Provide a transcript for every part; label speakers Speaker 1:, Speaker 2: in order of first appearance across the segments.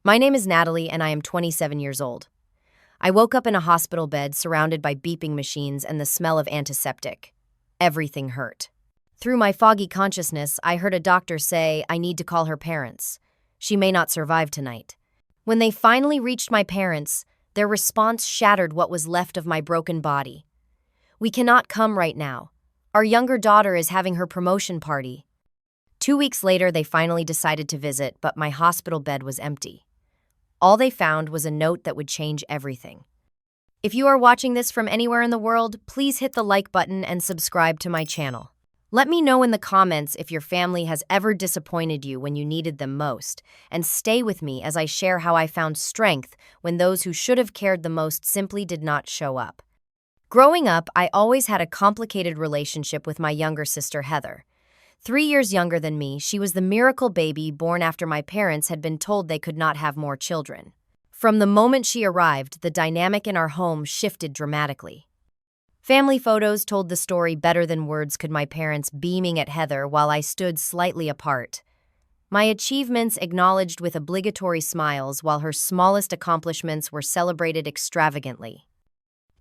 Speaker 1: My name is Natalie, and I am 27 years old. I woke up in a hospital bed surrounded by beeping machines and the smell of antiseptic. Everything hurt. Through my foggy consciousness, I heard a doctor say I need to call her parents. She may not survive tonight. When they finally reached my parents, their response shattered what was left of my broken body. "We cannot come right now. Our younger daughter is having her promotion party." 2 weeks later, they finally decided to visit, but my hospital bed was empty. All they found was a note that would change everything. If you are watching this from anywhere in the world, please hit the like button and subscribe to my channel. Let me know in the comments if your family has ever disappointed you when you needed them most, and stay with me as I share how I found strength when those who should have cared the most simply did not show up. Growing up, I always had a complicated relationship with my younger sister, Heather. 3 years younger than me, she was the miracle baby born after my parents had been told they could not have more children. From the moment she arrived, the dynamic in our home shifted dramatically. Family photos told the story better than words could, my parents beaming at Heather while I stood slightly apart. My achievements acknowledged with obligatory smiles while her smallest accomplishments were celebrated extravagantly.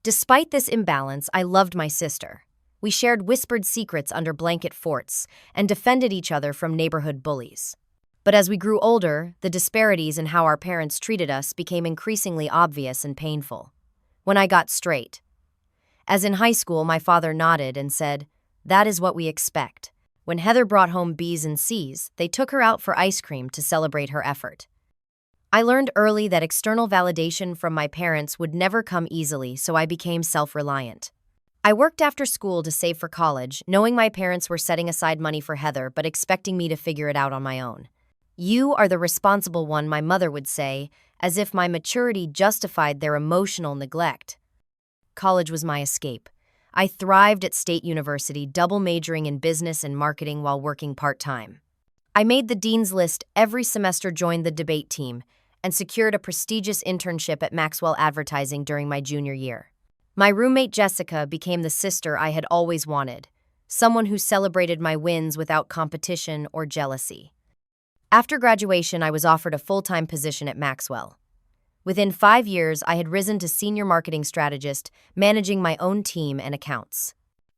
Speaker 1: Despite this imbalance, I loved my sister. We shared whispered secrets under blanket forts and defended each other from neighborhood bullies. But as we grew older, the disparities in how our parents treated us became increasingly obvious and painful. When I got straight. As in high school, my father nodded and said, "That is what we expect." When Heather brought home B's and C's, they took her out for ice cream to celebrate her effort. I learned early that external validation from my parents would never come easily, so I became self-reliant. I worked after school to save for college, knowing my parents were setting aside money for Heather but expecting me to figure it out on my own. "You are the responsible one," my mother would say, as if my maturity justified their emotional neglect. College was my escape. I thrived at State University, double majoring in business and marketing while working part-time. I made the dean's list every semester, joined the debate team, and secured a prestigious internship at Maxwell Advertising during my junior year. My roommate Jessica became the sister I had always wanted, someone who celebrated my wins without competition or jealousy. After graduation, I was offered a full-time position at Maxwell. Within 5 years, I had risen to senior marketing strategist, managing my own team and accounts.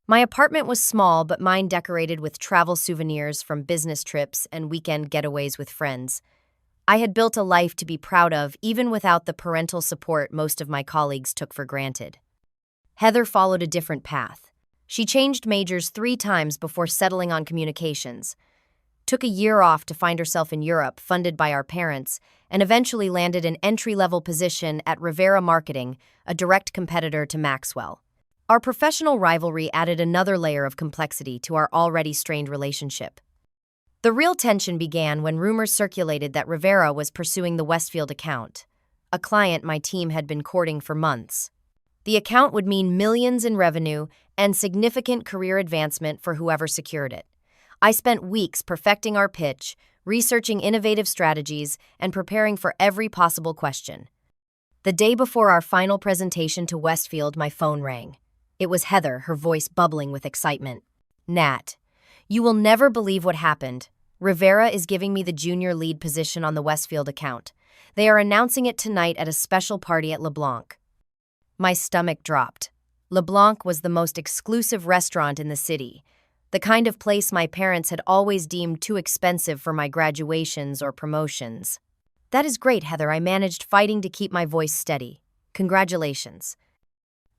Speaker 1: My apartment was small, but mine decorated with travel souvenirs from business trips and weekend getaways with friends. I had built a life to be proud of, even without the parental support most of my colleagues took for granted. Heather followed a different path. She changed majors 3 times before settling on communications, took a year off to find herself in Europe, funded by our parents, and eventually landed an entry-level position at Rivera Marketing, a direct competitor to Maxwell. Our professional rivalry added another layer of complexity to our already strained relationship. The real tension began when rumors circulated that Rivera was pursuing the Westfield account, a client my team had been courting for months. The account would mean millions in revenue and significant career advancement for whoever secured it. I spent weeks perfecting our pitch, researching innovative strategies, and preparing for every possible question. The day before our final presentation to Westfield, my phone rang. It was Heather, her voice bubbling with excitement. "Nat, you will never believe what happened. Rivera is giving me the junior lead position on the Westfield account. They are announcing it tonight at a special party at LeBlanc." My stomach dropped. LeBlanc was the most exclusive restaurant in the city, the kind of place my parents had always deemed too expensive for my graduations or promotions. "That is great, Heather," I managed, fighting to keep my voice steady. "Congratulations."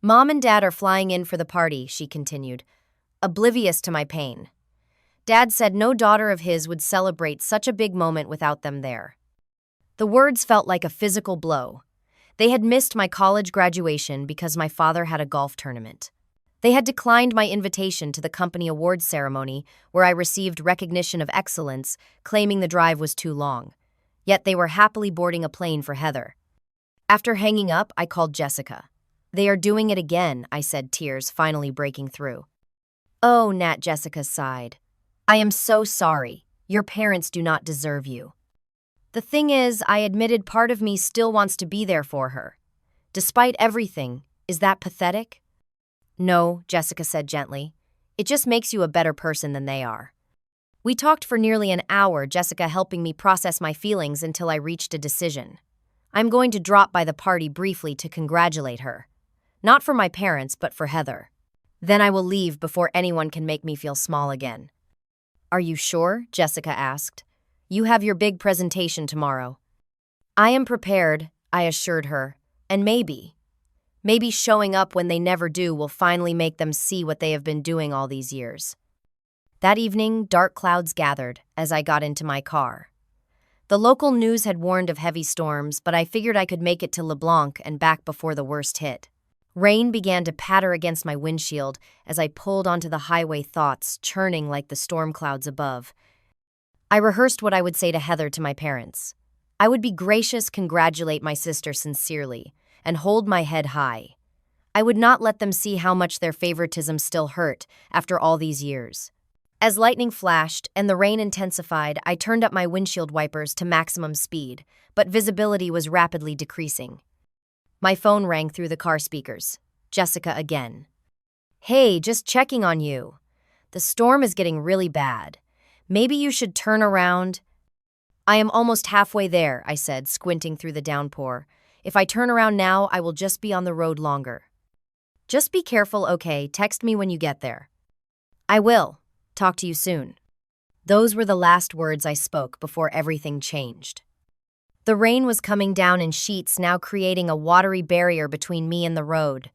Speaker 1: "Mom and Dad are flying in for the party," she continued, oblivious to my pain. Dad said no daughter of his would celebrate such a big moment without them there. The words felt like a physical blow. They had missed my college graduation because my father had a golf tournament. They had declined my invitation to the company awards ceremony, where I received recognition of excellence, claiming the drive was too long. Yet they were happily boarding a plane for Heather. After hanging up, I called Jessica. "They are doing it again," I said, tears finally breaking through. "Oh, Nat," Jessica sighed. "I am so sorry. Your parents do not deserve you." "The thing is," I admitted, "part of me still wants to be there for her. Despite everything, is that pathetic?" "No," Jessica said gently. "It just makes you a better person than they are." We talked for nearly an hour, Jessica helping me process my feelings until I reached a decision. I'm going to drop by the party briefly to congratulate her. Not for my parents, but for Heather. Then I will leave before anyone can make me feel small again. Are you sure? Jessica asked. You have your big presentation tomorrow. I am prepared, I assured her, and maybe showing up when they never do will finally make them see what they have been doing all these years. That evening, dark clouds gathered as I got into my car. The local news had warned of heavy storms, but I figured I could make it to LeBlanc and back before the worst hit. Rain began to patter against my windshield as I pulled onto the highway, thoughts churning like the storm clouds above. I rehearsed what I would say to Heather, to my parents. I would be gracious, congratulate my sister sincerely, and hold my head high. I would not let them see how much their favoritism still hurt after all these years. As lightning flashed and the rain intensified, I turned up my windshield wipers to maximum speed, but visibility was rapidly decreasing. My phone rang through the car speakers. Jessica again. Hey, just checking on you. The storm is getting really bad. Maybe you should turn around. I am almost halfway there, I said, squinting through the downpour. If I turn around now, I will just be on the road longer. Just be careful, okay? Text me when you get there. I will. Talk to you soon. Those were the last words I spoke before everything changed. The rain was coming down in sheets, now creating a watery barrier between me and the road.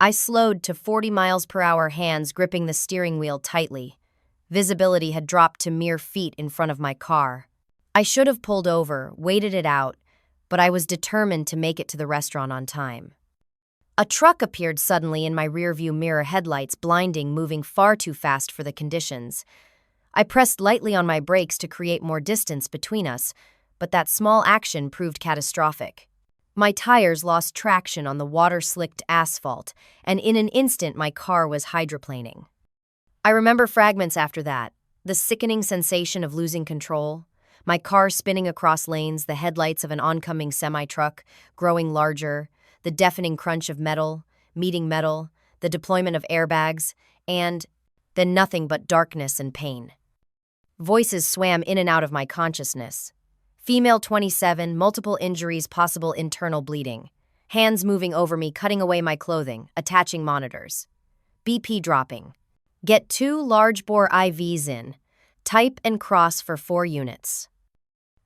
Speaker 1: I slowed to 40 miles per hour, hands gripping the steering wheel tightly. Visibility had dropped to mere feet in front of my car. I should have pulled over, waited it out, but I was determined to make it to the restaurant on time. A truck appeared suddenly in my rearview mirror, headlights blinding, moving far too fast for the conditions. I pressed lightly on my brakes to create more distance between us, but that small action proved catastrophic. My tires lost traction on the water-slicked asphalt, and in an instant my car was hydroplaning. I remember fragments after that, the sickening sensation of losing control, my car spinning across lanes, the headlights of an oncoming semi-truck growing larger, the deafening crunch of metal, meeting metal, the deployment of airbags, and then nothing but darkness and pain. Voices swam in and out of my consciousness. Female 27, multiple injuries, possible internal bleeding. Hands moving over me, cutting away my clothing, attaching monitors. BP dropping. Get 2 large-bore IVs in. Type and cross for 4 units.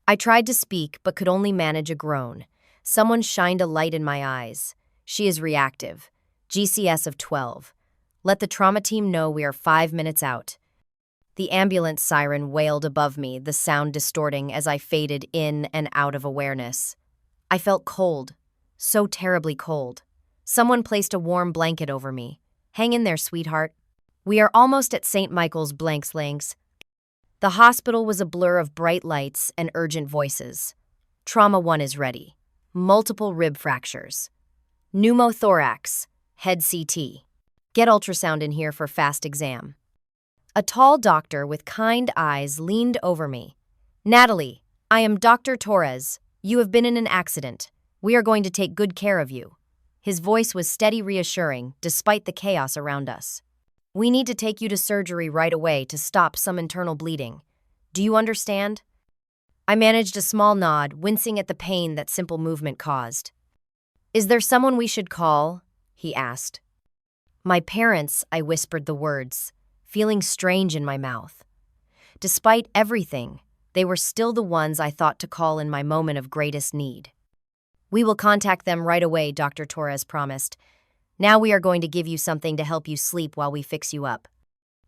Speaker 1: I tried to speak, but could only manage a groan. Someone shined a light in my eyes. She is reactive. GCS of 12. Let the trauma team know we are 5 minutes out. The ambulance siren wailed above me, the sound distorting as I faded in and out of awareness. I felt cold. So terribly cold. Someone placed a warm blanket over me. Hang in there, sweetheart. We are almost at St. Michael's blanks. The hospital was a blur of bright lights and urgent voices. Trauma 1 is ready. Multiple rib fractures. Pneumothorax. Head CT. Get ultrasound in here for fast exam. A tall doctor with kind eyes leaned over me. Natalie, I am Dr. Torres. You have been in an accident. We are going to take good care of you. His voice was steady, reassuring, despite the chaos around us. We need to take you to surgery right away to stop some internal bleeding. Do you understand? I managed a small nod, wincing at the pain that simple movement caused. Is there someone we should call? He asked. My parents, I whispered the words, feeling strange in my mouth. Despite everything, they were still the ones I thought to call in my moment of greatest need. We will contact them right away, Dr. Torres promised. Now we are going to give you something to help you sleep while we fix you up.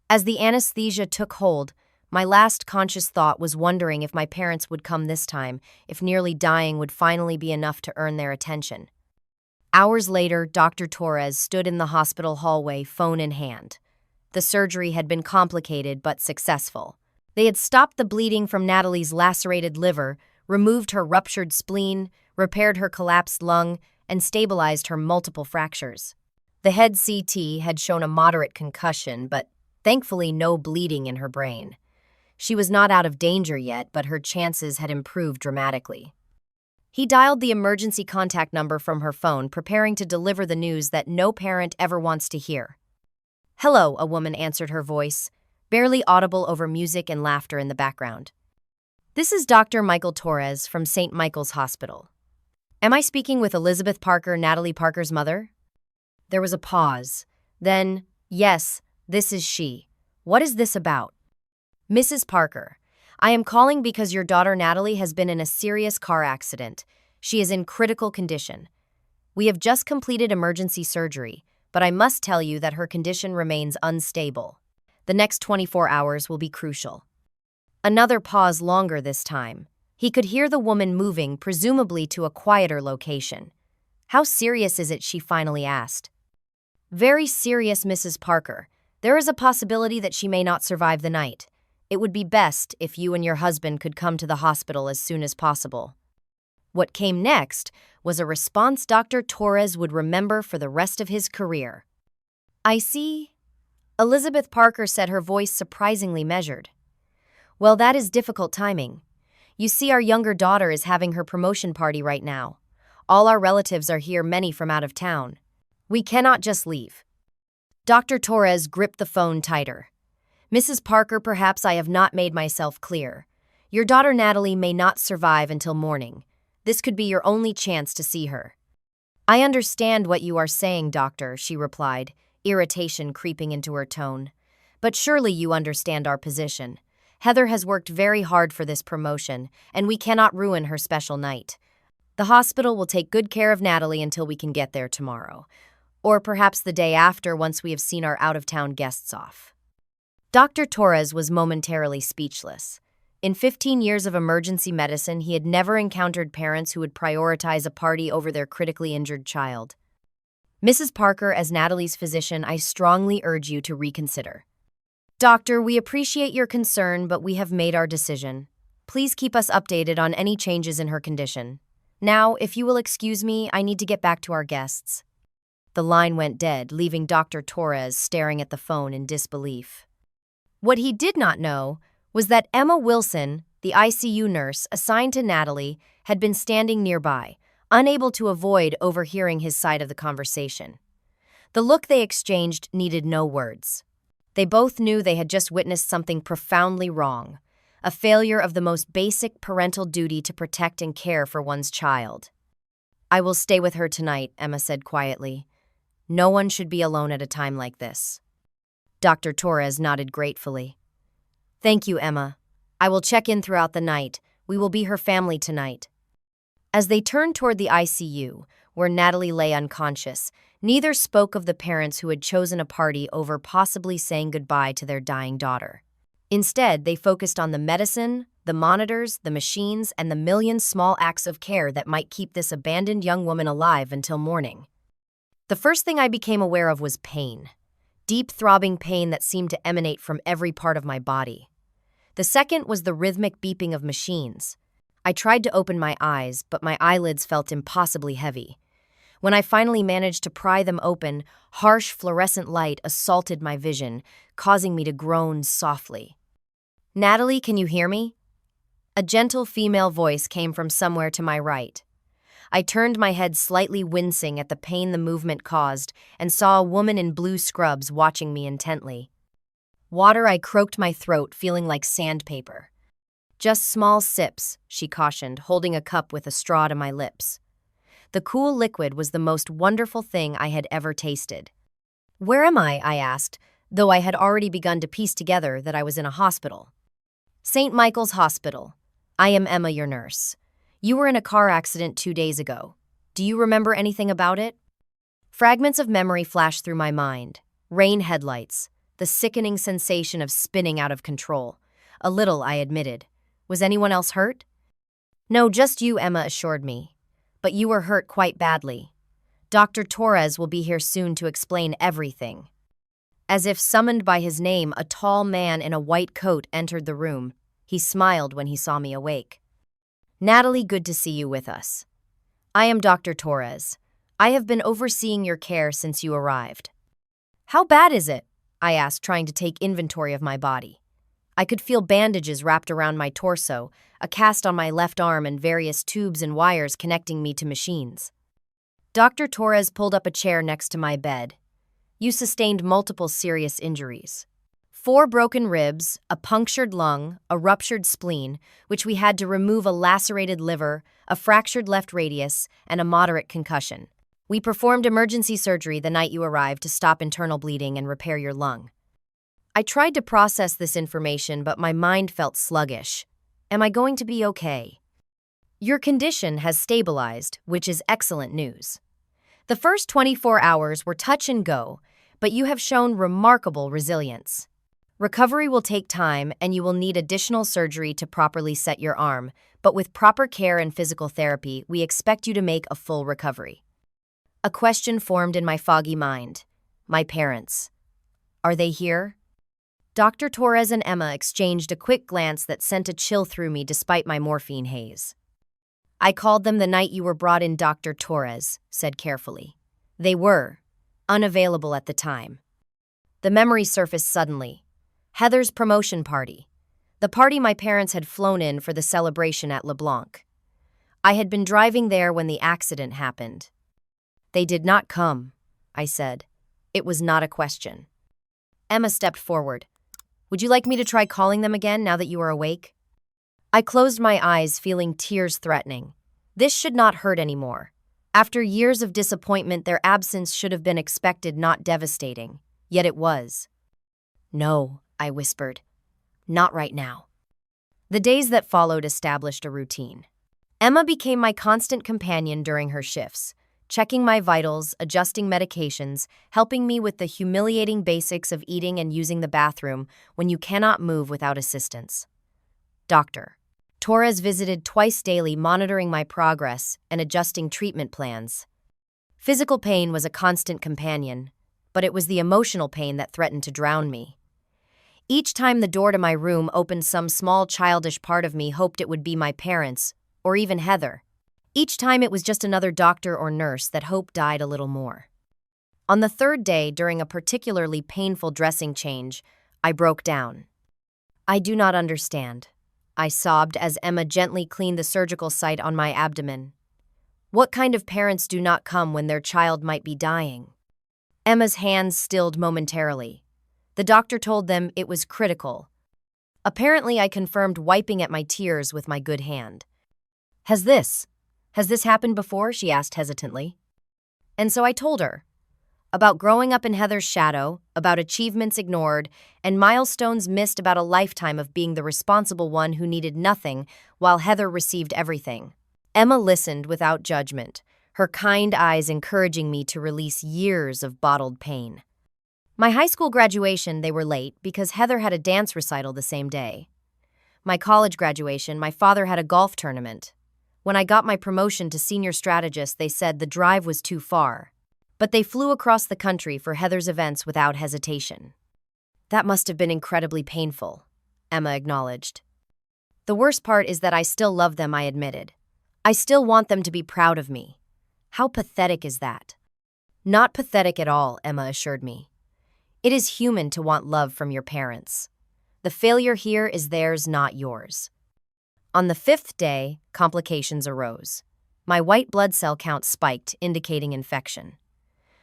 Speaker 1: As the anesthesia took hold, my last conscious thought was wondering if my parents would come this time, if nearly dying would finally be enough to earn their attention. Hours later, Dr. Torres stood in the hospital hallway, phone in hand. The surgery had been complicated but successful. They had stopped the bleeding from Natalie's lacerated liver, removed her ruptured spleen, repaired her collapsed lung, and stabilized her multiple fractures. The head CT had shown a moderate concussion, but thankfully no bleeding in her brain. She was not out of danger yet, but her chances had improved dramatically. He dialed the emergency contact number from her phone, preparing to deliver the news that no parent ever wants to hear. Hello, a woman answered her voice. barely audible over music and laughter in the background. "This is Dr. Michael Torres from St. Michael's Hospital. Am I speaking with Elizabeth Parker, Natalie Parker's mother?" There was a pause. Then, "Yes, this is she. What is this about?" "Mrs. Parker, I am calling because your daughter Natalie has been in a serious car accident. She is in critical condition. We have just completed emergency surgery, but I must tell you that her condition remains unstable. The next 24 hours will be crucial." Another pause, longer this time. He could hear the woman moving, presumably to a quieter location. "How serious is it?" she finally asked. "Very serious, Mrs. Parker. There is a possibility that she may not survive the night. It would be best if you and your husband could come to the hospital as soon as possible." What came next was a response Dr. Torres would remember for the rest of his career. "I see," Elizabeth Parker said, her voice surprisingly measured. "Well, that is difficult timing. You see, our younger daughter is having her promotion party right now. All our relatives are here, many from out of town. We cannot just leave." Dr. Torres gripped the phone tighter. "Mrs. Parker, perhaps I have not made myself clear. Your daughter Natalie may not survive until morning. This could be your only chance to see her." "I understand what you are saying, doctor," she replied, irritation creeping into her tone. "But surely you understand our position. Heather has worked very hard for this promotion, and we cannot ruin her special night. The hospital will take good care of Natalie until we can get there tomorrow, or perhaps the day after, once we have seen our out-of-town guests off." Dr. Torres was momentarily speechless. In 15 years of emergency medicine, he had never encountered parents who would prioritize a party over their critically injured child. "Mrs. Parker, as Natalie's physician, I strongly urge you to reconsider." "Doctor, we appreciate your concern, but we have made our decision. Please keep us updated on any changes in her condition. Now, if you will excuse me, I need to get back to our guests." The line went dead, leaving Dr. Torres staring at the phone in disbelief. What he did not know was that Emma Wilson, the ICU nurse assigned to Natalie, had been standing nearby, unable to avoid overhearing his side of the conversation. The look they exchanged needed no words. They both knew they had just witnessed something profoundly wrong, a failure of the most basic parental duty to protect and care for one's child. "I will stay with her tonight," Emma said quietly. "No one should be alone at a time like this." Dr. Torres nodded gratefully. "Thank you, Emma. I will check in throughout the night. We will be her family tonight." As they turned toward the ICU, where Natalie lay unconscious, neither spoke of the parents who had chosen a party over possibly saying goodbye to their dying daughter. Instead, they focused on the medicine, the monitors, the machines, and the million small acts of care that might keep this abandoned young woman alive until morning. The first thing I became aware of was pain. Deep, throbbing pain that seemed to emanate from every part of my body. The second was the rhythmic beeping of machines. I tried to open my eyes, but my eyelids felt impossibly heavy. When I finally managed to pry them open, harsh fluorescent light assaulted my vision, causing me to groan softly. "Natalie, can you hear me?" A gentle female voice came from somewhere to my right. I turned my head, slightly wincing at the pain the movement caused, and saw a woman in blue scrubs watching me intently. "Water," I croaked my throat, feeling like sandpaper. "Just small sips," she cautioned, holding a cup with a straw to my lips. The cool liquid was the most wonderful thing I had ever tasted. "Where am I?" asked, though I had already begun to piece together that I was in a hospital. "St. Michael's Hospital. I am Emma, your nurse. You were in a car accident 2 days ago. Do you remember anything about it?" Fragments of memory flashed through my mind. Rain headlights, the sickening sensation of spinning out of control. A little, I admitted. "Was anyone else hurt?" "No, just you," Emma assured me. "But you were hurt quite badly. Dr. Torres will be here soon to explain everything." As if summoned by his name, a tall man in a white coat entered the room. He smiled when he saw me awake. "Natalie, good to see you with us. I am Dr. Torres. I have been overseeing your care since you arrived." "How bad is it?" I asked, trying to take inventory of my body. I could feel bandages wrapped around my torso, a cast on my left arm, and various tubes and wires connecting me to machines. Dr. Torres pulled up a chair next to my bed. "You sustained multiple serious injuries. 4 broken ribs, a punctured lung, a ruptured spleen, which we had to remove, a lacerated liver, a fractured left radius, and a moderate concussion. We performed emergency surgery the night you arrived to stop internal bleeding and repair your lung. I tried to process this information, but my mind felt sluggish. Am I going to be okay? Your condition has stabilized, which is excellent news. The first 24 hours were touch and go, but you have shown remarkable resilience. Recovery will take time, and you will need additional surgery to properly set your arm, but with proper care and physical therapy, we expect you to make a full recovery. A question formed in my foggy mind. My parents. Are they here? Dr. Torres and Emma exchanged a quick glance that sent a chill through me despite my morphine haze. I called them the night you were brought in, Dr. Torres said carefully. They were unavailable at the time. The memory surfaced suddenly. Heather's promotion party. The party my parents had flown in for the celebration at LeBlanc. I had been driving there when the accident happened. They did not come, I said. It was not a question. Emma stepped forward. Would you like me to try calling them again now that you are awake? I closed my eyes, feeling tears threatening. This should not hurt anymore. After years of disappointment, their absence should have been expected, not devastating. Yet it was. No, I whispered. Not right now. The days that followed established a routine. Emma became my constant companion during her shifts, checking my vitals, adjusting medications, helping me with the humiliating basics of eating and using the bathroom when you cannot move without assistance. Dr. Torres visited twice daily, monitoring my progress and adjusting treatment plans. Physical pain was a constant companion, but it was the emotional pain that threatened to drown me. Each time the door to my room opened, some small childish part of me hoped it would be my parents, or even Heather. Each time it was just another doctor or nurse, that hope died a little more. On the third day, during a particularly painful dressing change, I broke down. I do not understand, I sobbed as Emma gently cleaned the surgical site on my abdomen. What kind of parents do not come when their child might be dying? Emma's hands stilled momentarily. The doctor told them it was critical. Apparently, I confirmed, wiping at my tears with my good hand. Has this happened before? She asked hesitantly. And so I told her. About growing up in Heather's shadow, about achievements ignored, and milestones missed, about a lifetime of being the responsible one who needed nothing while Heather received everything. Emma listened without judgment, her kind eyes encouraging me to release years of bottled pain. My high school graduation, they were late because Heather had a dance recital the same day. My college graduation, my father had a golf tournament. When I got my promotion to senior strategist, they said the drive was too far. But they flew across the country for Heather's events without hesitation. That must have been incredibly painful, Emma acknowledged. The worst part is that I still love them, I admitted. I still want them to be proud of me. How pathetic is that? Not pathetic at all, Emma assured me. It is human to want love from your parents. The failure here is theirs, not yours. On the 5th day, complications arose. My white blood cell count spiked, indicating infection.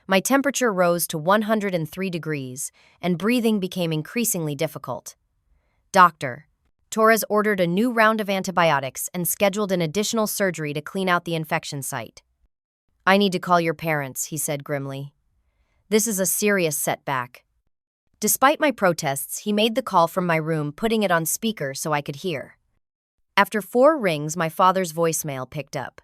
Speaker 1: My temperature rose to 103 degrees, and breathing became increasingly difficult. Dr. Torres ordered a new round of antibiotics and scheduled an additional surgery to clean out the infection site. I need to call your parents, he said grimly. This is a serious setback. Despite my protests, he made the call from my room, putting it on speaker so I could hear. After 4 rings, my father's voicemail picked up.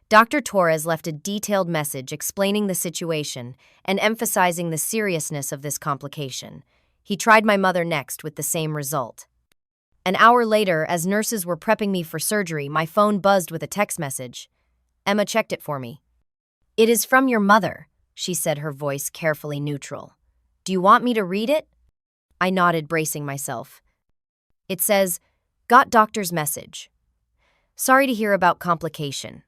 Speaker 1: Dr. Torres left a detailed message explaining the situation and emphasizing the seriousness of this complication. He tried my mother next with the same result. An hour later, as nurses were prepping me for surgery, my phone buzzed with a text message. Emma checked it for me. It is from your mother, she said, her voice carefully neutral. Do you want me to read it? I nodded, bracing myself. It says, got doctor's message. Sorry to hear about complication.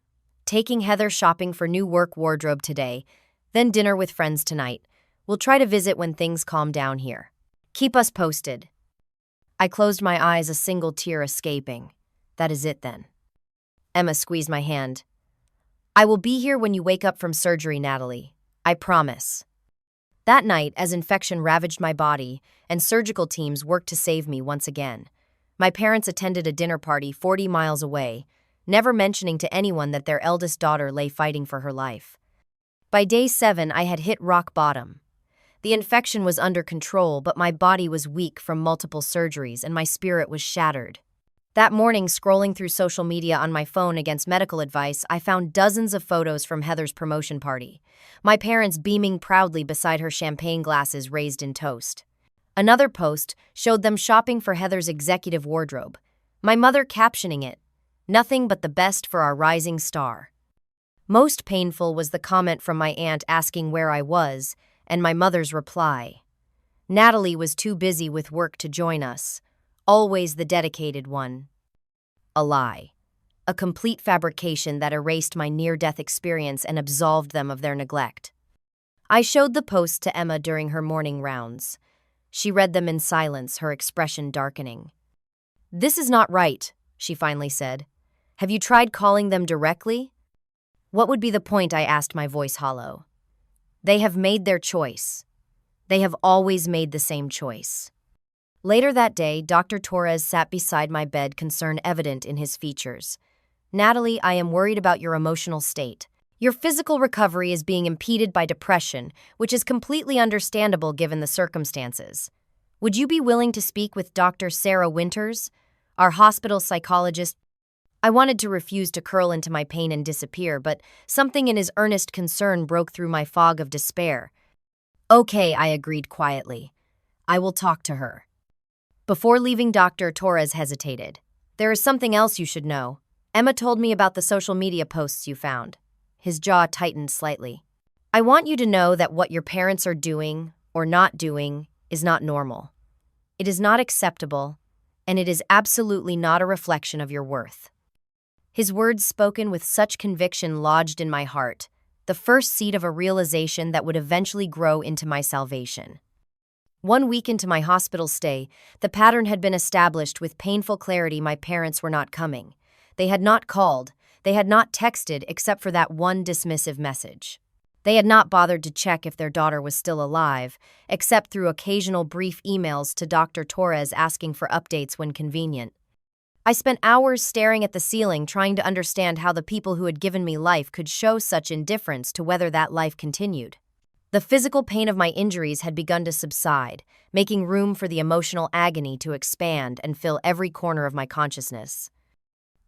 Speaker 1: Taking Heather shopping for new work wardrobe today, then dinner with friends tonight. We'll try to visit when things calm down here. Keep us posted. I closed my eyes, a single tear escaping. That is it then. Emma squeezed my hand. I will be here when you wake up from surgery, Natalie. I promise. That night, as infection ravaged my body and surgical teams worked to save me once again, my parents attended a dinner party 40 miles away, never mentioning to anyone that their eldest daughter lay fighting for her life. By day 7, I had hit rock bottom. The infection was under control, but my body was weak from multiple surgeries and my spirit was shattered. That morning, scrolling through social media on my phone against medical advice, I found dozens of photos from Heather's promotion party, my parents beaming proudly beside her champagne glasses raised in toast. Another post showed them shopping for Heather's executive wardrobe, my mother captioning it, "Nothing but the best for our rising star." Most painful was the comment from my aunt asking where I was, and my mother's reply. Natalie was too busy with work to join us. Always the dedicated one. A lie. A complete fabrication that erased my near-death experience and absolved them of their neglect. I showed the post to Emma during her morning rounds. She read them in silence, her expression darkening. "This is not right," she finally said. "Have you tried calling them directly?" "What would be the point?" I asked, my voice hollow. "They have made their choice. They have always made the same choice." Later that day, Dr. Torres sat beside my bed, concern evident in his features. "Natalie, I am worried about your emotional state. Your physical recovery is being impeded by depression, which is completely understandable given the circumstances. Would you be willing to speak with Dr. Sarah Winters, our hospital psychologist?" I wanted to refuse to curl into my pain and disappear, but something in his earnest concern broke through my fog of despair. "Okay," I agreed quietly. "I will talk to her." Before leaving, Dr. Torres hesitated. "There is something else you should know. Emma told me about the social media posts you found." His jaw tightened slightly. "I want you to know that what your parents are doing or not doing is not normal. It is not acceptable, and it is absolutely not a reflection of your worth." His words, spoken with such conviction, lodged in my heart, the first seed of a realization that would eventually grow into my salvation. 1 week into my hospital stay, the pattern had been established with painful clarity. My parents were not coming. They had not called. They had not texted except for that one dismissive message. They had not bothered to check if their daughter was still alive, except through occasional brief emails to Dr. Torres asking for updates when convenient. I spent hours staring at the ceiling, trying to understand how the people who had given me life could show such indifference to whether that life continued. The physical pain of my injuries had begun to subside, making room for the emotional agony to expand and fill every corner of my consciousness.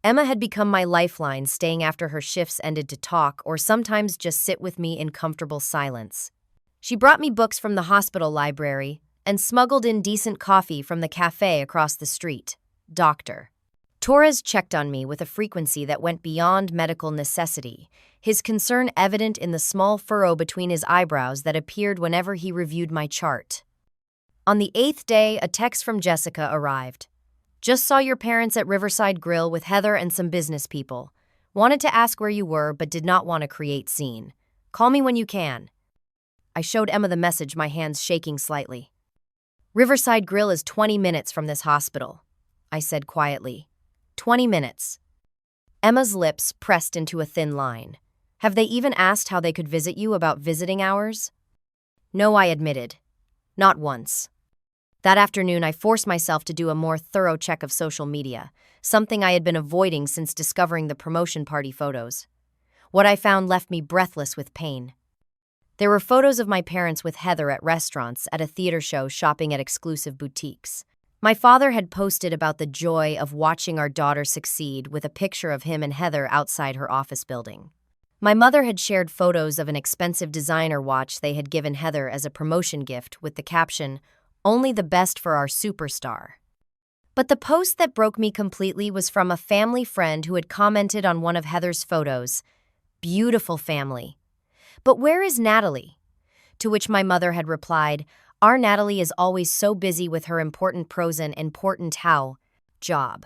Speaker 1: Emma had become my lifeline, staying after her shifts ended to talk or sometimes just sit with me in comfortable silence. She brought me books from the hospital library and smuggled in decent coffee from the cafe across the street. Dr. Torres checked on me with a frequency that went beyond medical necessity, his concern evident in the small furrow between his eyebrows that appeared whenever he reviewed my chart. On the 8th day, a text from Jessica arrived. "Just saw your parents at Riverside Grill with Heather and some business people. Wanted to ask where you were, but did not want to create scene. Call me when you can." I showed Emma the message, my hands shaking slightly. "Riverside Grill is 20 minutes from this hospital," I said quietly. 20 minutes. Emma's lips pressed into a thin line. "Have they even asked how they could visit you about visiting hours?" "No," I admitted. "Not once." That afternoon, I forced myself to do a more thorough check of social media, something I had been avoiding since discovering the promotion party photos. What I found left me breathless with pain. There were photos of my parents with Heather at restaurants, at a theater show, shopping at exclusive boutiques. My father had posted about the joy of watching our daughter succeed with a picture of him and Heather outside her office building. My mother had shared photos of an expensive designer watch they had given Heather as a promotion gift with the caption, "Only the best for our superstar." But the post that broke me completely was from a family friend who had commented on one of Heather's photos. "Beautiful family. But where is Natalie?" To which my mother had replied, "Our Natalie is always so busy with her important pros and important how job.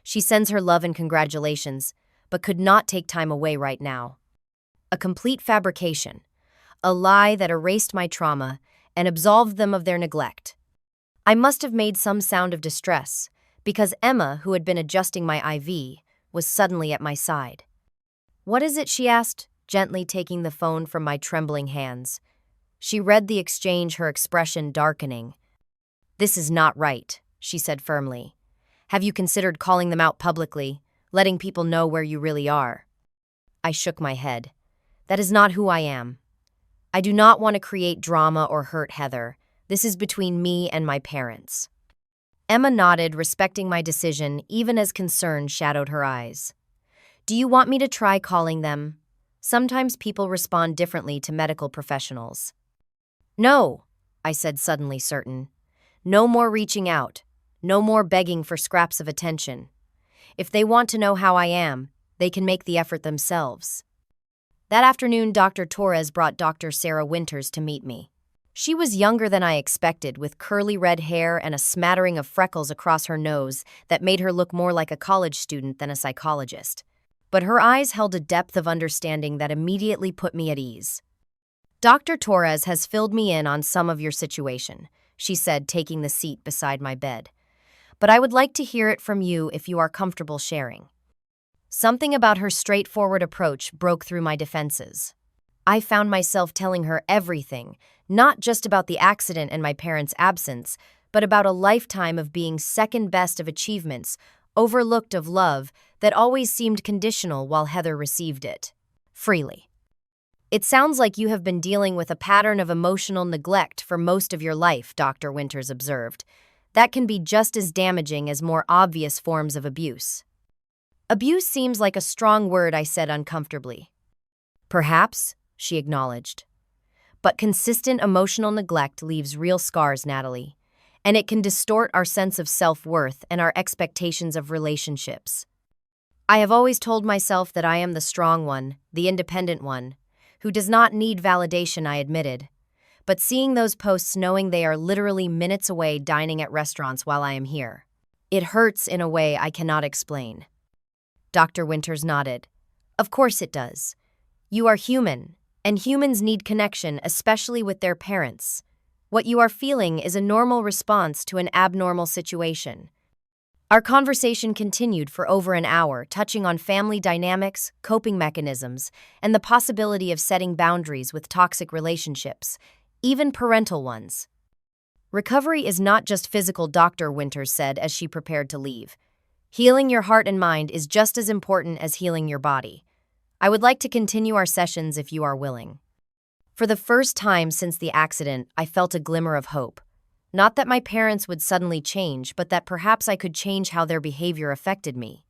Speaker 1: She sends her love and congratulations, but could not take time away right now." A complete fabrication, a lie that erased my trauma and absolved them of their neglect. I must have made some sound of distress, because Emma, who had been adjusting my IV, was suddenly at my side. "What is it?" she asked, gently taking the phone from my trembling hands. She read the exchange, her expression darkening. "This is not right," she said firmly. "Have you considered calling them out publicly, letting people know where you really are?" I shook my head. "That is not who I am. I do not want to create drama or hurt Heather. This is between me and my parents." Emma nodded, respecting my decision, even as concern shadowed her eyes. "Do you want me to try calling them? Sometimes people respond differently to medical professionals." "No," I said, suddenly certain. "No more reaching out. No more begging for scraps of attention. If they want to know how I am, they can make the effort themselves." That afternoon, Dr. Torres brought Dr. Sarah Winters to meet me. She was younger than I expected, with curly red hair and a smattering of freckles across her nose that made her look more like a college student than a psychologist. But her eyes held a depth of understanding that immediately put me at ease. "Dr. Torres has filled me in on some of your situation," she said, taking the seat beside my bed. "But I would like to hear it from you if you are comfortable sharing." Something about her straightforward approach broke through my defenses. I found myself telling her everything, not just about the accident and my parents' absence, but about a lifetime of being second best of achievements, overlooked of love that always seemed conditional while Heather received it freely. "It sounds like you have been dealing with a pattern of emotional neglect for most of your life," Dr. Winters observed. "That can be just as damaging as more obvious forms of abuse." "Abuse seems like a strong word," I said uncomfortably. "Perhaps," she acknowledged. "But consistent emotional neglect leaves real scars, Natalie, and it can distort our sense of self-worth and our expectations of relationships. I have always told myself that I am the strong one, the independent one, who does not need validation," I admitted. "But seeing those posts knowing they are literally minutes away dining at restaurants while I am here, it hurts in a way I cannot explain." Dr. Winters nodded. "Of course it does. You are human, and humans need connection, especially with their parents. What you are feeling is a normal response to an abnormal situation." Our conversation continued for over an hour, touching on family dynamics, coping mechanisms, and the possibility of setting boundaries with toxic relationships, even parental ones. "Recovery is not just physical," Dr. Winters said as she prepared to leave. "Healing your heart and mind is just as important as healing your body. I would like to continue our sessions if you are willing." For the first time since the accident, I felt a glimmer of hope. Not that my parents would suddenly change, but that perhaps I could change how their behavior affected me.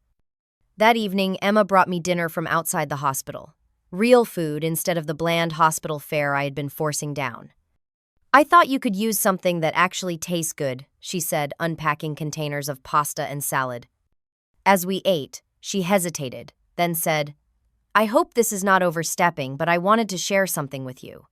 Speaker 1: That evening, Emma brought me dinner from outside the hospital. Real food instead of the bland hospital fare I had been forcing down. "I thought you could use something that actually tastes good," she said, unpacking containers of pasta and salad. As we ate, she hesitated, then said, "I hope this is not overstepping, but I wanted to share something with you.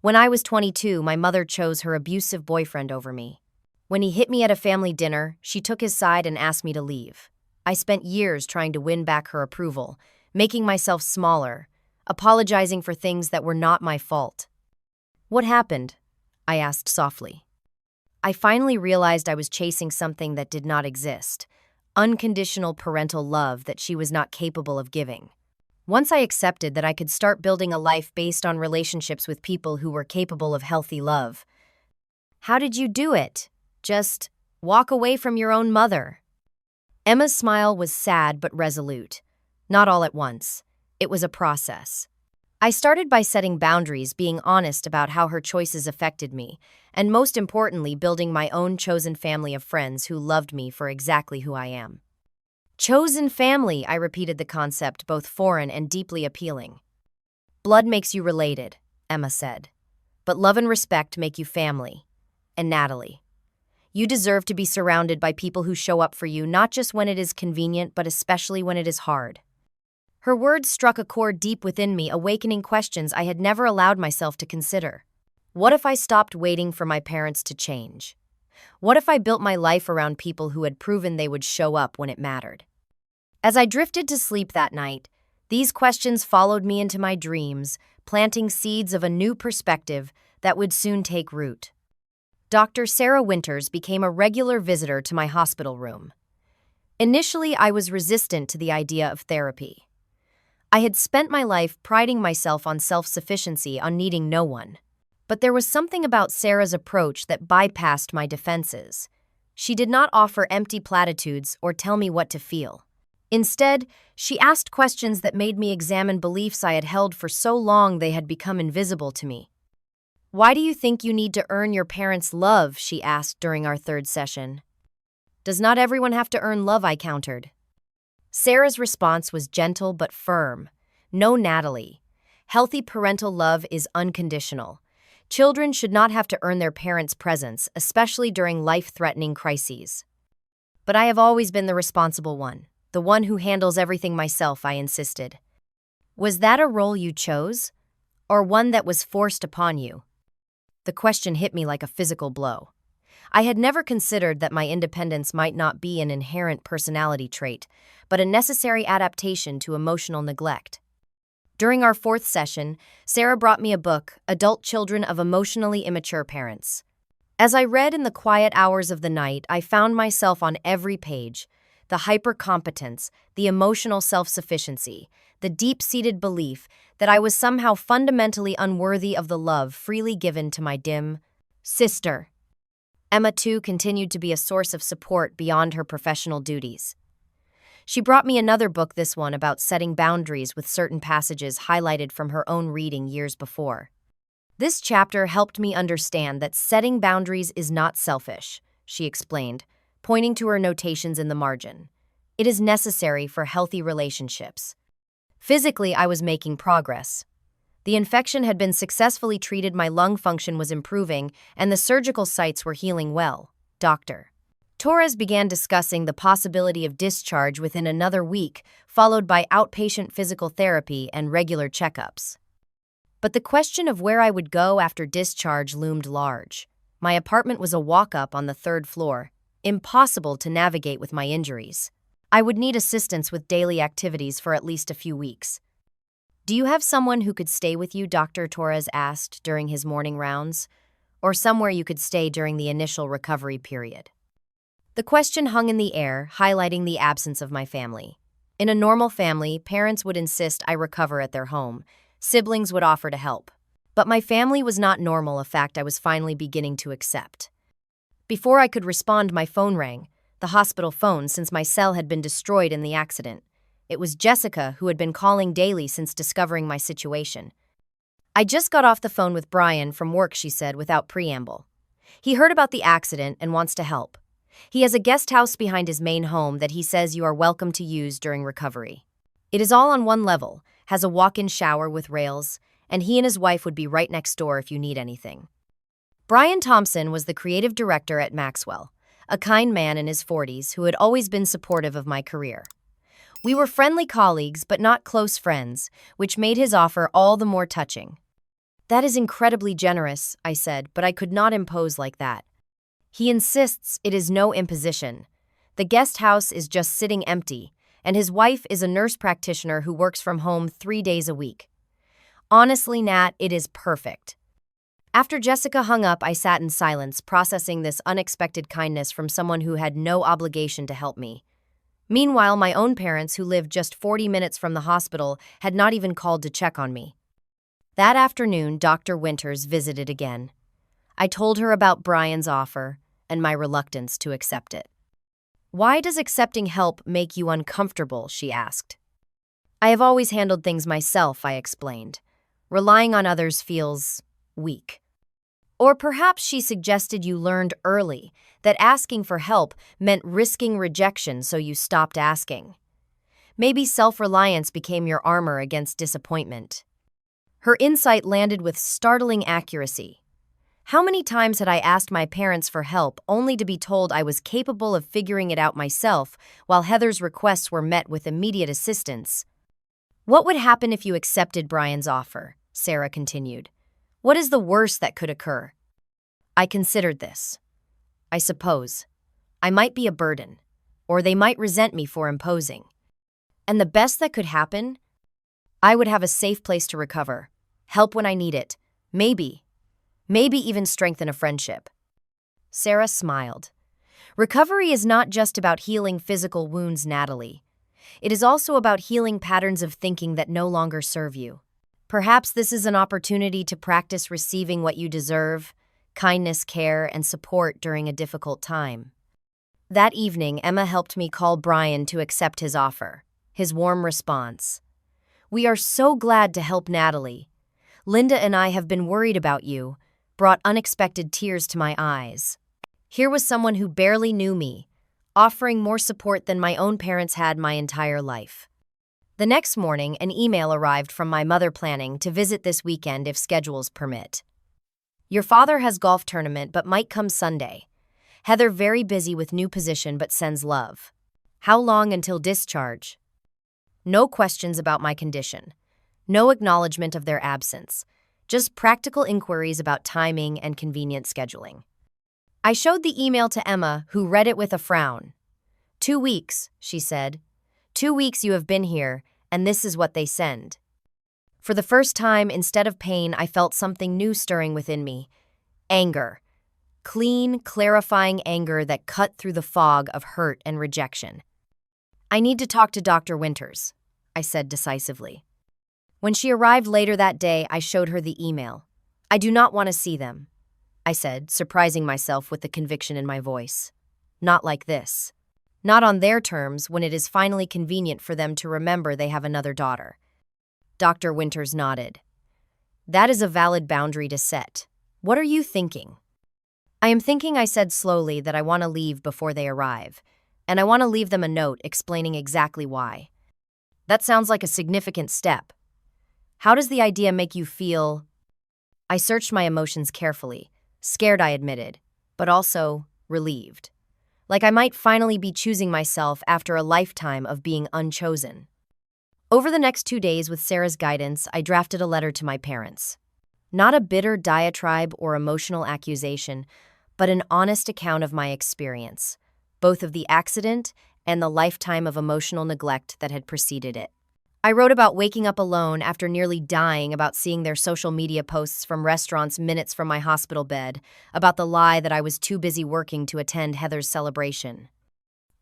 Speaker 1: When I was 22, my mother chose her abusive boyfriend over me. When he hit me at a family dinner, she took his side and asked me to leave. I spent years trying to win back her approval, making myself smaller, apologizing for things that were not my fault." "What happened?" I asked softly. "I finally realized I was chasing something that did not exist, unconditional parental love that she was not capable of giving. Once I accepted that I could start building a life based on relationships with people who were capable of healthy love." "How did you do it? Just walk away from your own mother?" Emma's smile was sad but resolute. "Not all at once. It was a process. I started by setting boundaries, being honest about how her choices affected me, and most importantly, building my own chosen family of friends who loved me for exactly who I am." "Chosen family," I repeated the concept, both foreign and deeply appealing. "Blood makes you related," Emma said. "But love and respect make you family. And Natalie, you deserve to be surrounded by people who show up for you, not just when it is convenient, but especially when it is hard." Her words struck a chord deep within me, awakening questions I had never allowed myself to consider. What if I stopped waiting for my parents to change? What if I built my life around people who had proven they would show up when it mattered? As I drifted to sleep that night, these questions followed me into my dreams, planting seeds of a new perspective that would soon take root. Dr. Sarah Winters became a regular visitor to my hospital room. Initially, I was resistant to the idea of therapy. I had spent my life priding myself on self-sufficiency, on needing no one. But there was something about Sarah's approach that bypassed my defenses. She did not offer empty platitudes or tell me what to feel. Instead, she asked questions that made me examine beliefs I had held for so long they had become invisible to me. "Why do you think you need to earn your parents' love?" she asked during our third session. "Does not everyone have to earn love?" I countered. Sarah's response was gentle but firm. "No, Natalie. Healthy parental love is unconditional. Children should not have to earn their parents' presence, especially during life-threatening crises." "But I have always been the responsible one, the one who handles everything myself," I insisted. "Was that a role you chose, or one that was forced upon you?" The question hit me like a physical blow. I had never considered that my independence might not be an inherent personality trait, but a necessary adaptation to emotional neglect. During our fourth session, Sarah brought me a book, Adult Children of Emotionally Immature Parents. As I read in the quiet hours of the night, I found myself on every page. The hypercompetence, the emotional self-sufficiency, the deep-seated belief that I was somehow fundamentally unworthy of the love freely given to my dim sister. Emma, too, continued to be a source of support beyond her professional duties. She brought me another book, this one about setting boundaries, with certain passages highlighted from her own reading years before. "This chapter helped me understand that setting boundaries is not selfish," she explained, pointing to her notations in the margin. "It is necessary for healthy relationships." Physically, I was making progress. The infection had been successfully treated, my lung function was improving, and the surgical sites were healing well. Dr. Torres began discussing the possibility of discharge within another week, followed by outpatient physical therapy and regular checkups. But the question of where I would go after discharge loomed large. My apartment was a walk-up on the third floor, impossible to navigate with my injuries. I would need assistance with daily activities for at least a few weeks. "Do you have someone who could stay with you?" Dr. Torres asked during his morning rounds, "or somewhere you could stay during the initial recovery period?" The question hung in the air, highlighting the absence of my family. In a normal family, parents would insist I recover at their home. Siblings would offer to help. But my family was not normal, a fact I was finally beginning to accept. Before I could respond, my phone rang, the hospital phone, since my cell had been destroyed in the accident. It was Jessica, who had been calling daily since discovering my situation. "I just got off the phone with Brian from work," she said without preamble. "He heard about the accident and wants to help. He has a guest house behind his main home that he says you are welcome to use during recovery. It is all on one level, has a walk-in shower with rails, and he and his wife would be right next door if you need anything." Brian Thompson was the creative director at Maxwell, a kind man in his 40s who had always been supportive of my career. We were friendly colleagues but not close friends, which made his offer all the more touching. "That is incredibly generous," I said, "but I could not impose like that." "He insists it is no imposition. The guest house is just sitting empty, and his wife is a nurse practitioner who works from home 3 days a week. Honestly, Nat, it is perfect." After Jessica hung up, I sat in silence, processing this unexpected kindness from someone who had no obligation to help me. Meanwhile, my own parents, who lived just 40 minutes from the hospital, had not even called to check on me. That afternoon, Dr. Winters visited again. I told her about Brian's offer and my reluctance to accept it. "Why does accepting help make you uncomfortable?" she asked. "I have always handled things myself," I explained. "Relying on others feels weak." Or perhaps she suggested you learned early that asking for help meant risking rejection, so you stopped asking. Maybe self-reliance became your armor against disappointment. Her insight landed with startling accuracy. How many times had I asked my parents for help only to be told I was capable of figuring it out myself, while Heather's requests were met with immediate assistance? "What would happen if you accepted Brian's offer?" Sarah continued. "What is the worst that could occur?" I considered this. I suppose I might be a burden, or they might resent me for imposing. And the best that could happen? I would have a safe place to recover, help when I need it, maybe even strengthen a friendship. Sarah smiled. "Recovery is not just about healing physical wounds, Natalie. It is also about healing patterns of thinking that no longer serve you." Perhaps this is an opportunity to practice receiving what you deserve, kindness, care, and support during a difficult time. That evening, Emma helped me call Brian to accept his offer. His warm response: "We are so glad to help Natalie. Linda and I have been worried about you," brought unexpected tears to my eyes. Here was someone who barely knew me, offering more support than my own parents had my entire life. The next morning, an email arrived from my mother planning to visit this weekend if schedules permit. "Your father has golf tournament but might come Sunday. Heather very busy with new position but sends love. How long until discharge?" No questions about my condition. No acknowledgement of their absence. Just practical inquiries about timing and convenient scheduling. I showed the email to Emma, who read it with a frown. 2 weeks, she said. 2 weeks you have been here, and this is what they send. For the first time, instead of pain, I felt something new stirring within me. Anger. Clean, clarifying anger that cut through the fog of hurt and rejection. "I need to talk to Dr. Winters," I said decisively. When she arrived later that day, I showed her the email. "I do not want to see them," I said, surprising myself with the conviction in my voice. "Not like this. Not on their terms when it is finally convenient for them to remember they have another daughter." Dr. Winters nodded. "That is a valid boundary to set. What are you thinking?" "I am thinking," I said slowly, "that I want to leave before they arrive, and I want to leave them a note explaining exactly why." "That sounds like a significant step. How does the idea make you feel?" I searched my emotions carefully. Scared, I admitted, but also relieved. Like I might finally be choosing myself after a lifetime of being unchosen. Over the next 2 days, with Sarah's guidance, I drafted a letter to my parents. Not a bitter diatribe or emotional accusation, but an honest account of my experience, both of the accident and the lifetime of emotional neglect that had preceded it. I wrote about waking up alone after nearly dying, about seeing their social media posts from restaurants minutes from my hospital bed, about the lie that I was too busy working to attend Heather's celebration.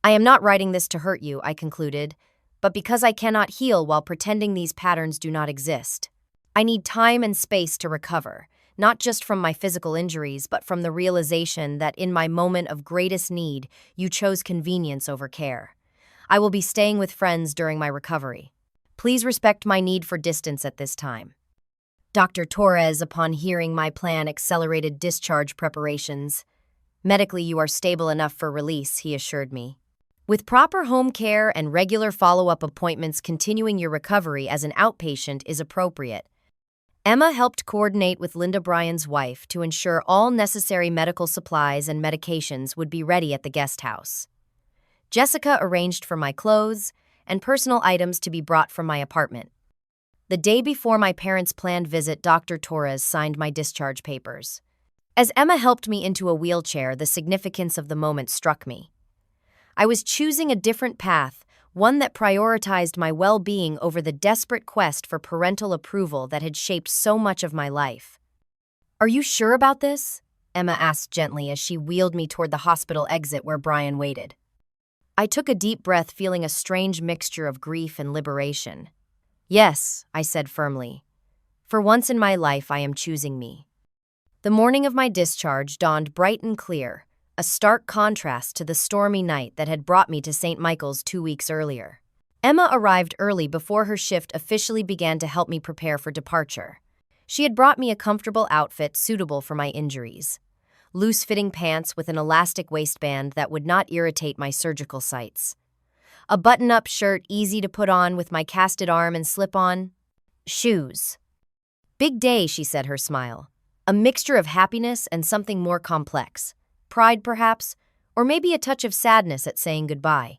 Speaker 1: "I am not writing this to hurt you," I concluded, "but because I cannot heal while pretending these patterns do not exist. I need time and space to recover, not just from my physical injuries, but from the realization that in my moment of greatest need, you chose convenience over care. I will be staying with friends during my recovery. Please respect my need for distance at this time." Dr. Torres, upon hearing my plan, accelerated discharge preparations. "Medically, you are stable enough for release," he assured me. "With proper home care and regular follow-up appointments, continuing your recovery as an outpatient is appropriate." Emma helped coordinate with Linda, Brian's wife, to ensure all necessary medical supplies and medications would be ready at the guest house. Jessica arranged for my clothes and personal items to be brought from my apartment. The day before my parents' planned visit, Dr. Torres signed my discharge papers. As Emma helped me into a wheelchair, the significance of the moment struck me. I was choosing a different path, one that prioritized my well-being over the desperate quest for parental approval that had shaped so much of my life. "Are you sure about this?" Emma asked gently as she wheeled me toward the hospital exit where Brian waited. I took a deep breath, feeling a strange mixture of grief and liberation. "Yes," I said firmly. "For once in my life, I am choosing me." The morning of my discharge dawned bright and clear, a stark contrast to the stormy night that had brought me to St. Michael's 2 weeks earlier. Emma arrived early before her shift officially began to help me prepare for departure. She had brought me a comfortable outfit suitable for my injuries. Loose-fitting pants with an elastic waistband that would not irritate my surgical sites. A button-up shirt easy to put on with my casted arm and slip-on. Shoes. "Big day," she said, her smile. A mixture of happiness and something more complex. Pride, perhaps, or maybe a touch of sadness at saying goodbye.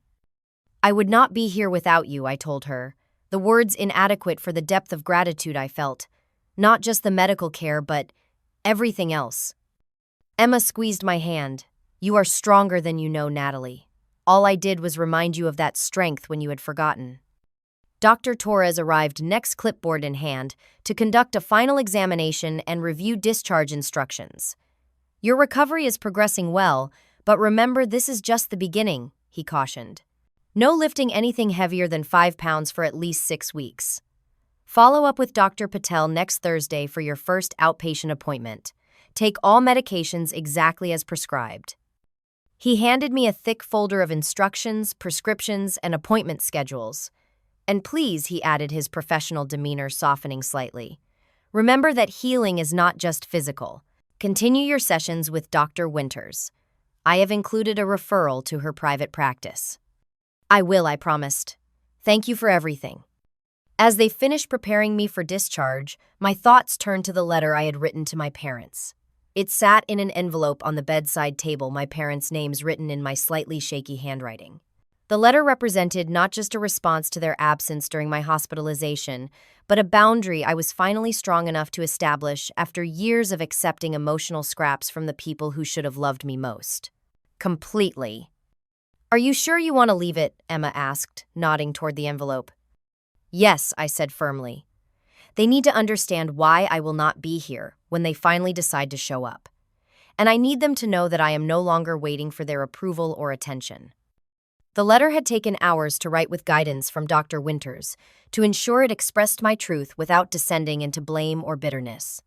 Speaker 1: "I would not be here without you," I told her, the words inadequate for the depth of gratitude I felt. Not just the medical care, but everything else. Emma squeezed my hand. "You are stronger than you know, Natalie. All I did was remind you of that strength when you had forgotten." Dr. Torres arrived next, clipboard in hand, to conduct a final examination and review discharge instructions. "Your recovery is progressing well, but remember, this is just the beginning," he cautioned. "No lifting anything heavier than 5 pounds for at least 6 weeks. Follow up with Dr. Patel next Thursday for your first outpatient appointment. Take all medications exactly as prescribed. He handed me a thick folder of instructions, prescriptions, and appointment schedules. And please, he added, his professional demeanor softening slightly, remember that healing is not just physical. Continue your sessions with Dr. Winters. I have included a referral to her private practice. I will, I promised. Thank you for everything. As they finished preparing me for discharge, my thoughts turned to the letter I had written to my parents. It sat in an envelope on the bedside table, my parents' names written in my slightly shaky handwriting. The letter represented not just a response to their absence during my hospitalization, but a boundary I was finally strong enough to establish after years of accepting emotional scraps from the people who should have loved me most. Completely. Are you sure you want to leave it? Emma asked, nodding toward the envelope. Yes, I said firmly. They need to understand why I will not be here when they finally decide to show up. And I need them to know that I am no longer waiting for their approval or attention. The letter had taken hours to write with guidance from Dr. Winters to ensure it expressed my truth without descending into blame or bitterness.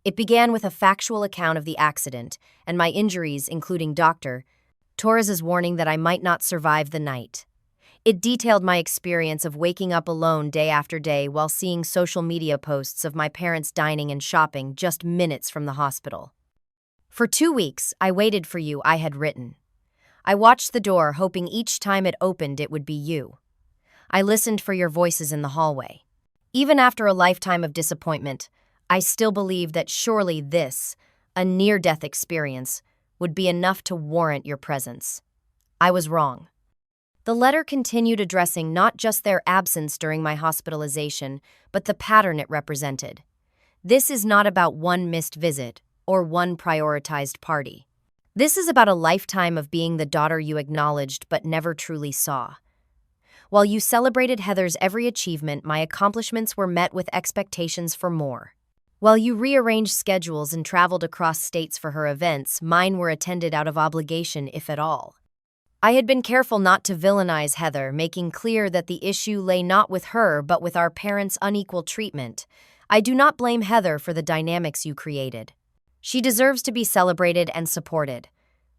Speaker 1: It began with a factual account of the accident and my injuries, including Dr. Torres's warning that I might not survive the night. It detailed my experience of waking up alone day after day while seeing social media posts of my parents dining and shopping just minutes from the hospital. For 2 weeks, I waited for you, I had written. I watched the door, hoping each time it opened it would be you. I listened for your voices in the hallway. Even after a lifetime of disappointment, I still believed that surely this, a near-death experience, would be enough to warrant your presence. I was wrong. The letter continued addressing not just their absence during my hospitalization, but the pattern it represented. This is not about one missed visit or one prioritized party. This is about a lifetime of being the daughter you acknowledged but never truly saw. While you celebrated Heather's every achievement, my accomplishments were met with expectations for more. While you rearranged schedules and traveled across states for her events, mine were attended out of obligation, if at all. I had been careful not to villainize Heather, making clear that the issue lay not with her but with our parents' unequal treatment. I do not blame Heather for the dynamics you created. She deserves to be celebrated and supported.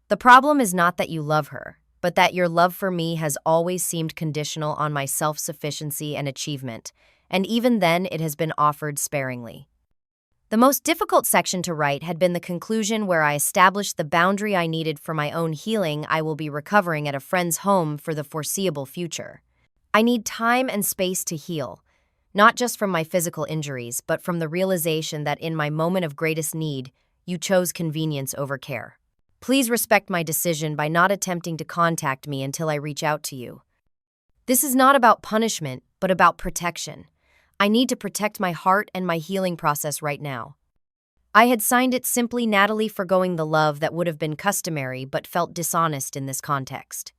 Speaker 1: The problem is not that you love her, but that your love for me has always seemed conditional on my self-sufficiency and achievement, and even then it has been offered sparingly. The most difficult section to write had been the conclusion where I established the boundary I needed for my own healing. I will be recovering at a friend's home for the foreseeable future. I need time and space to heal, not just from my physical injuries, but from the realization that in my moment of greatest need, you chose convenience over care. Please respect my decision by not attempting to contact me until I reach out to you. This is not about punishment, but about protection. I need to protect my heart and my healing process right now. I had signed it simply, Natalie, forgoing the love that would have been customary but felt dishonest in this context.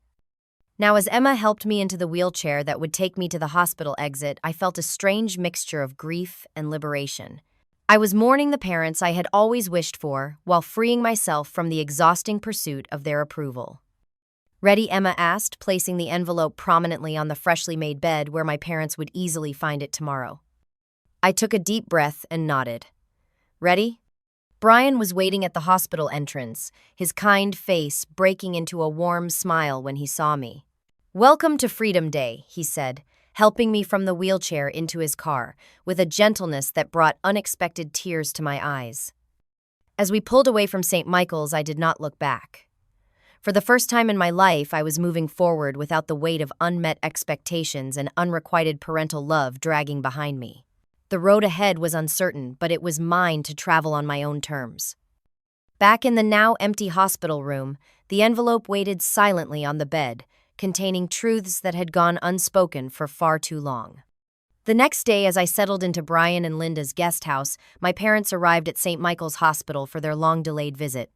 Speaker 1: Now, as Emma helped me into the wheelchair that would take me to the hospital exit, I felt a strange mixture of grief and liberation. I was mourning the parents I had always wished for, while freeing myself from the exhausting pursuit of their approval. Ready? Emma asked, placing the envelope prominently on the freshly made bed where my parents would easily find it tomorrow. I took a deep breath and nodded. Ready? Brian was waiting at the hospital entrance, his kind face breaking into a warm smile when he saw me. Welcome to Freedom Day, he said, helping me from the wheelchair into his car, with a gentleness that brought unexpected tears to my eyes. As we pulled away from St. Michael's, I did not look back. For the first time in my life, I was moving forward without the weight of unmet expectations and unrequited parental love dragging behind me. The road ahead was uncertain, but it was mine to travel on my own terms. Back in the now empty hospital room, the envelope waited silently on the bed, containing truths that had gone unspoken for far too long. The next day, as I settled into Brian and Linda's guest house, my parents arrived at St. Michael's Hospital for their long-delayed visit.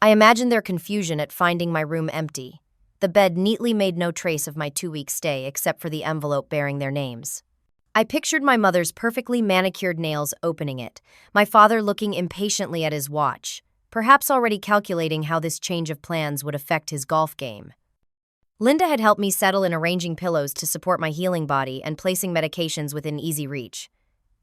Speaker 1: I imagined their confusion at finding my room empty. The bed neatly made no trace of my 2-week stay except for the envelope bearing their names. I pictured my mother's perfectly manicured nails opening it, my father looking impatiently at his watch, perhaps already calculating how this change of plans would affect his golf game. Linda had helped me settle in arranging pillows to support my healing body and placing medications within easy reach.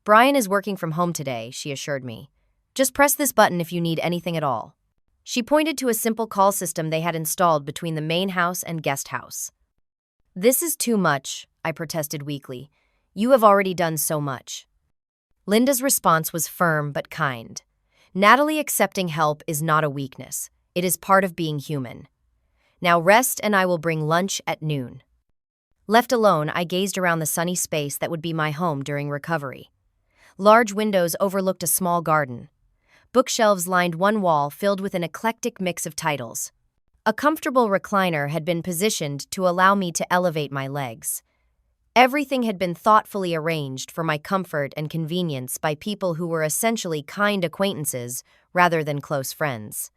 Speaker 1: Brian is working from home today, she assured me. Just press this button if you need anything at all. She pointed to a simple call system they had installed between the main house and guest house. This is too much, I protested weakly. You have already done so much. Linda's response was firm but kind. Natalie, accepting help is not a weakness. It is part of being human. Now rest and I will bring lunch at noon. Left alone, I gazed around the sunny space that would be my home during recovery. Large windows overlooked a small garden. Bookshelves lined one wall filled with an eclectic mix of titles. A comfortable recliner had been positioned to allow me to elevate my legs. Everything had been thoughtfully arranged for my comfort and convenience by people who were essentially kind acquaintances rather than close friends.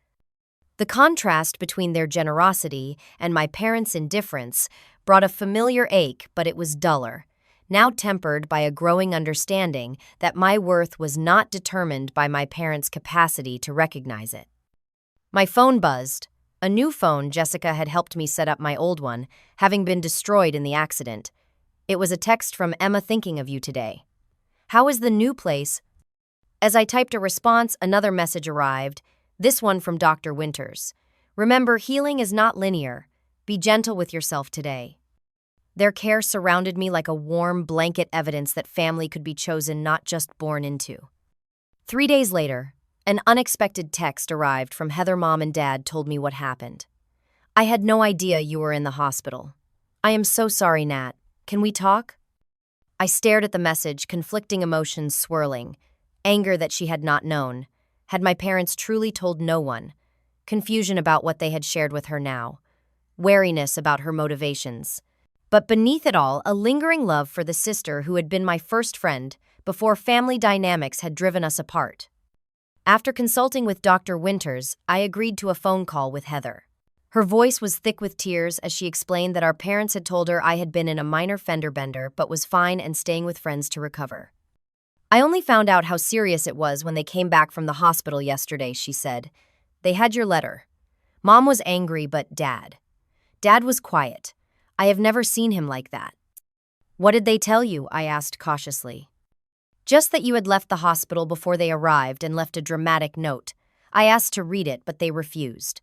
Speaker 1: The contrast between their generosity and my parents' indifference brought a familiar ache, but it was duller, now tempered by a growing understanding that my worth was not determined by my parents' capacity to recognize it. My phone buzzed. A new phone Jessica had helped me set up my old one, having been destroyed in the accident. It was a text from Emma thinking of you today. How is the new place? As I typed a response, another message arrived, this one from Dr. Winters. Remember, healing is not linear. Be gentle with yourself today. Their care surrounded me like a warm blanket, evidence that family could be chosen, not just born into. 3 days later, an unexpected text arrived from Heather. Mom and Dad told me what happened. I had no idea you were in the hospital. I am so sorry, Nat. Can we talk? I stared at the message, conflicting emotions swirling. Anger that she had not known. Had my parents truly told no one? Confusion about what they had shared with her now. Wariness about her motivations. But beneath it all, a lingering love for the sister who had been my first friend before family dynamics had driven us apart. After consulting with Dr. Winters, I agreed to a phone call with Heather. Her voice was thick with tears as she explained that our parents had told her I had been in a minor fender bender but was fine and staying with friends to recover. I only found out how serious it was when they came back from the hospital yesterday, she said. They had your letter. Mom was angry, but Dad was quiet. I have never seen him like that. What did they tell you? I asked cautiously. Just that you had left the hospital before they arrived and left a dramatic note. I asked to read it, but they refused.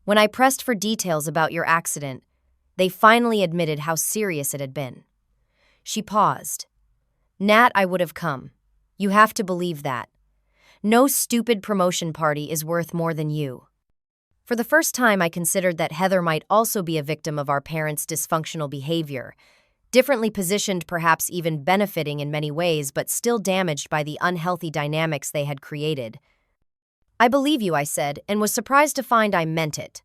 Speaker 1: When I pressed for details about your accident, they finally admitted how serious it had been. She paused. Nat, I would have come. You have to believe that. No stupid promotion party is worth more than you. For the first time, I considered that Heather might also be a victim of our parents' dysfunctional behavior, differently positioned, perhaps even benefiting in many ways, but still damaged by the unhealthy dynamics they had created. I believe you, I said, and was surprised to find I meant it.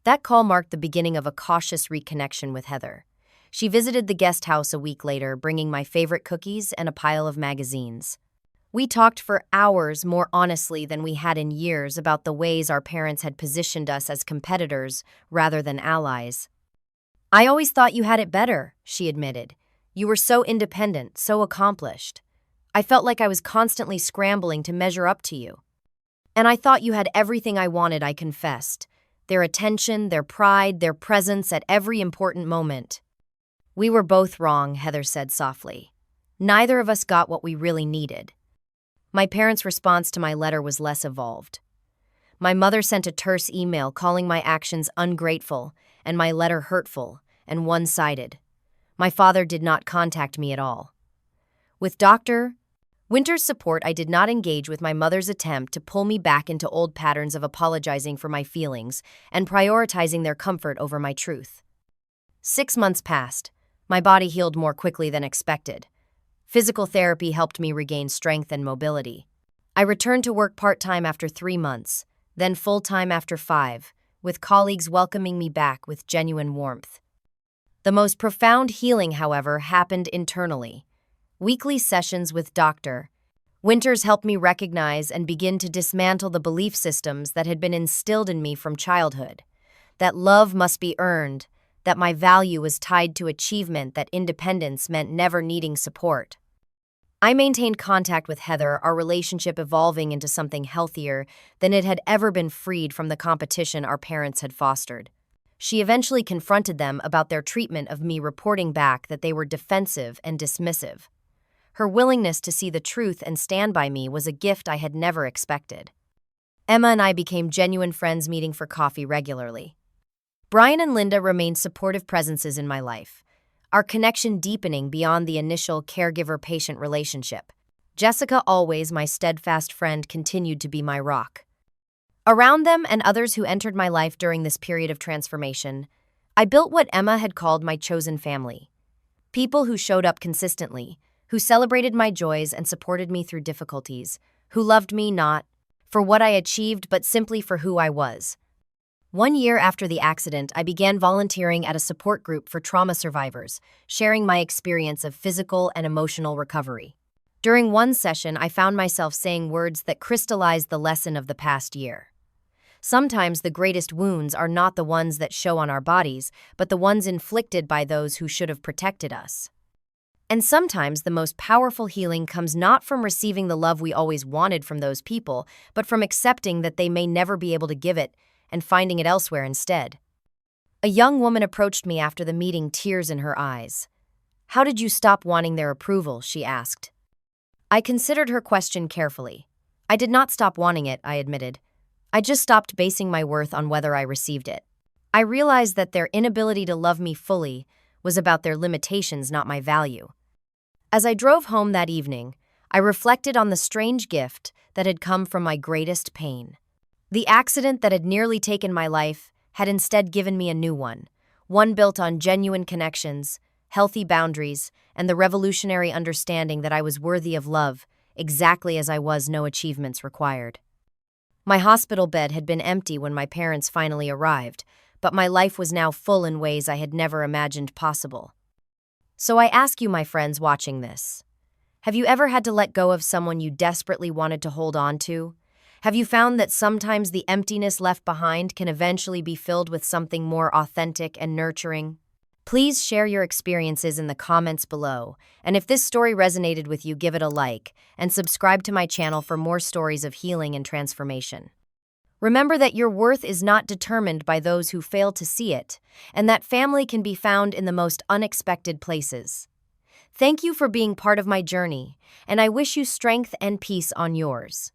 Speaker 1: That call marked the beginning of a cautious reconnection with Heather. She visited the guest house a week later, bringing my favorite cookies and a pile of magazines. We talked for hours more honestly than we had in years about the ways our parents had positioned us as competitors rather than allies. I always thought you had it better, she admitted. You were so independent, so accomplished. I felt like I was constantly scrambling to measure up to you. And I thought you had everything I wanted, I confessed. Their attention, their pride, their presence at every important moment. We were both wrong, Heather said softly. Neither of us got what we really needed. My parents' response to my letter was less evolved. My mother sent a terse email calling my actions ungrateful and my letter hurtful and one-sided. My father did not contact me at all. With Dr. Winters' support, I did not engage with my mother's attempt to pull me back into old patterns of apologizing for my feelings and prioritizing their comfort over my truth. 6 months passed. My body healed more quickly than expected. Physical therapy helped me regain strength and mobility. I returned to work part-time after 3 months, then full-time after 5, with colleagues welcoming me back with genuine warmth. The most profound healing, however, happened internally. Weekly sessions with Dr. Winters helped me recognize and begin to dismantle the belief systems that had been instilled in me from childhood. That love must be earned, that my value was tied to achievement, that independence meant never needing support. I maintained contact with Heather, our relationship evolving into something healthier than it had ever been, freed from the competition our parents had fostered. She eventually confronted them about their treatment of me, reporting back that they were defensive and dismissive. Her willingness to see the truth and stand by me was a gift I had never expected. Emma and I became genuine friends, meeting for coffee regularly. Brian and Linda remained supportive presences in my life, our connection deepening beyond the initial caregiver-patient relationship. Jessica, always my steadfast friend, continued to be my rock. Around them and others who entered my life during this period of transformation, I built what Emma had called my chosen family. People who showed up consistently, who celebrated my joys and supported me through difficulties, who loved me not for what I achieved but simply for who I was. 1 year after the accident, I began volunteering at a support group for trauma survivors, sharing my experience of physical and emotional recovery. During one session, I found myself saying words that crystallized the lesson of the past year. Sometimes the greatest wounds are not the ones that show on our bodies, but the ones inflicted by those who should have protected us. And sometimes the most powerful healing comes not from receiving the love we always wanted from those people, but from accepting that they may never be able to give it and finding it elsewhere instead. A young woman approached me after the meeting, tears in her eyes. "How did you stop wanting their approval?" she asked. I considered her question carefully. I did not stop wanting it, I admitted. I just stopped basing my worth on whether I received it. I realized that their inability to love me fully was about their limitations, not my value. As I drove home that evening, I reflected on the strange gift that had come from my greatest pain. The accident that had nearly taken my life had instead given me a new one built on genuine connections, healthy boundaries, and the revolutionary understanding that I was worthy of love, exactly as I was, no achievements required. My hospital bed had been empty when my parents finally arrived, but my life was now full in ways I had never imagined possible. So I ask you, my friends watching this, have you ever had to let go of someone you desperately wanted to hold on to? Have you found that sometimes the emptiness left behind can eventually be filled with something more authentic and nurturing? Please share your experiences in the comments below, and if this story resonated with you, give it a like, and subscribe to my channel for more stories of healing and transformation. Remember that your worth is not determined by those who fail to see it, and that family can be found in the most unexpected places. Thank you for being part of my journey, and I wish you strength and peace on yours.